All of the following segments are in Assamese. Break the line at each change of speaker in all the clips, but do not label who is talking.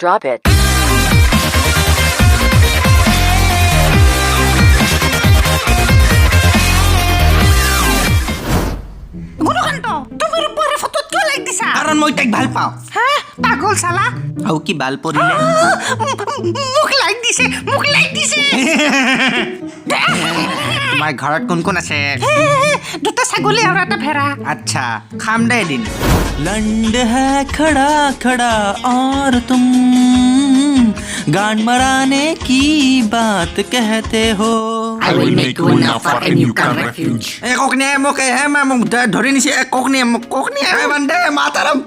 Drop it.
গুণকান্ত তুমি ৰূপৰে ফটোত কিয় লাইক দিছা
কাৰণ মই তাইক ভাল পাওঁ
হা পাগল চালা
আৰু কি বাল পৰিলে
মোক লাইক দিছে
তোমাৰ ঘৰত কোন কোন আছে
দুটা ছাগলী আৰু এটা ভেড়া
আচ্ছা খাম দে এদিন लंड है खड़ा खड़ा और तुम गान मराने की बात कहते हो
I will make you an offer and you can refuse.
একো নিয়ে মোক হে মোক ধৰি নিছে একো নিয়ে মোক কক নিয়ে বন্দে মাতৰম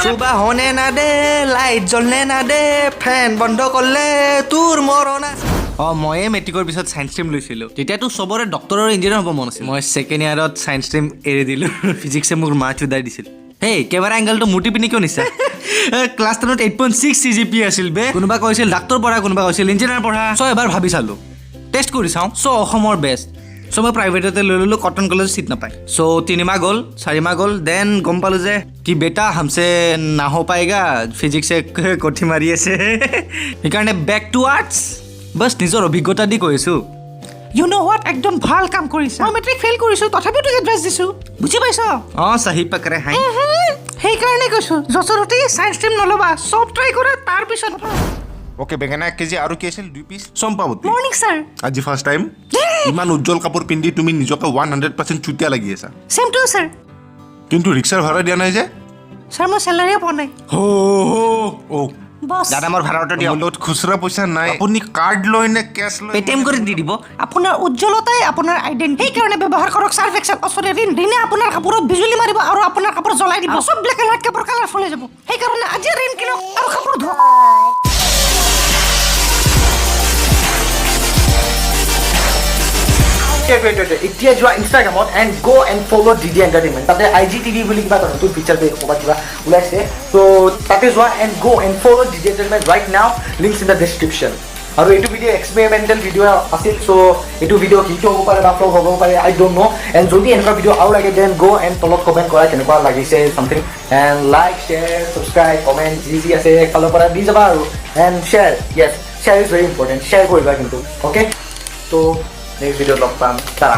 সুবা হনে না দে লাইট জ্বলনে না দে ফেন বন্ধ কৰিলে তোৰ মৰণা ময়ে মেট্ৰিকৰ পিছত ছায়েন্স ষ্ট্ৰীম লৈছিলোঁ তেতিয়াতো চবৰে ডক্টৰৰ ইঞ্জিনিয়াৰ হ'ব মন আছিল মই ছেকেণ্ড ইয়াৰত ছায়েন্স ষ্ট্ৰীম এৰি দিলোঁ ফিজিক্সে মোক মাৰ্কছ উদাই দিছিল হেই কেমেৰা এংগলটো মূৰ্তি পিনি কিয় নিছা ক্লাছ 10ত 8.6 CGPA আছিল বে কোনোবা কৈছিল ডাক্তৰ পঢ়া কোনোবা কৈছিল ইঞ্জিনিয়াৰ পঢ়া চ' এবাৰ ভাবি চালোঁ টেষ্ট কৰি চাওঁ চ' অসমৰ বেষ্ট চ' মই প্ৰাইভেটতে লৈ ল'লোঁ কটন কলেজত চিট নাপায় চ' 3 মাহ গ'ল 4 মাহ গ'ল দেন গম পালোঁ যে কি বেটা হামছে না হৈ পায়েগা ফিজিক্সে কঠি মাৰি আছে সেইকাৰণে বেক টু আৰ্টছ বছ নিজৰ অভিজ্ঞতা দি কৈছোঁ
ইউ নো হোৱাট একদম ভাল কাম কৰিছা মই মেট্ৰিক ফেইল কৰিছোঁ তথাপিও তোক এডভাইচ দিছোঁ বুজি পাইছ
চাহি পাকৰে হাই
সেইকাৰণে কৈছোঁ যচৰতে ছায়েন্স ষ্ট্ৰীম নল'বা চব ট্ৰাই কৰা তাৰপিছত
Okay, বেঙেনা 1 কেজি আৰু কি আছিল 2 পিচ চম্পাৱতী
মৰ্ণিং ছাৰ
আজি ফাৰ্ষ্ট টাইম ইমান উজ্জ্বল কাপোৰ পিন্ধি তুমি নিজকে 100% চুতীয়া লাগি আছা
চেম টু ছাৰ
কিন্তু ৰিক্সাৰ ভাড়া দিয়া নাই যে
ছাৰ মই চেলাৰীয়ে পোৱা নাই
ও
বছ
দাদা মোৰ ভাড়াটো দিয়ক
লগত খুচৰা পইচা নাই আপুনি কাৰ্ড লৈ নে কেছ লৈ
পেটিএম কৰি দি দিব
আপোনাৰ উজ্জ্বলতাই আপোনাৰ আইডেণ্টি সেইকাৰণে ব্যৱহাৰ কৰক ছাৰ্ফ এক্সেল অচৰে ঋণে আপোনাৰ কাপোৰত বিজুলী মাৰিব আৰু আপোনাৰ কাপোৰ জ্বলাই দিব চব ব্লেক এণ্ড হোৱাইট কাপোৰ কালাৰফুল হৈ যাব সেইকাৰণে আজি ঋণ কিনক আৰু কাপোৰ ধোৱক
এতিয়া যোৱা ইনষ্টাগ্ৰামত এণ্ড গ' এণ্ড ফ'ল' DD এণ্টাৰটেইনমেণ্ট তাতে IGTV বুলি কিবা এটা নতুন ফিচাৰ ক'ৰবাত কিবা ওলাইছে ত' তাতে যোৱা এণ্ড গ' and follow' DD entertainment right now links in the description আৰু এইটো ভিডিঅ' এক্সপেৰিমেণ্টেল ভিডিঅ' আছিল চ' এইটো ভিডিঅ' হিট হ'ব পাৰে বা ফ্লপ হ'ব পাৰে আই ডোণ্ট ন' এণ্ড যদি এনেকুৱা ভিডিঅ' আৰু লাগে দেন গ' এণ্ড তলত কমেণ্ট কৰা কেনেকুৱা লাগিছে something and like share subscribe comment যি আছে একফালৰ পৰা দি যাবা আৰু and share Yes share is very important share কৰিবা কিন্তু অ'কে ত' নেক্সট ভিডিঅ'ত লগ পাম তাৰা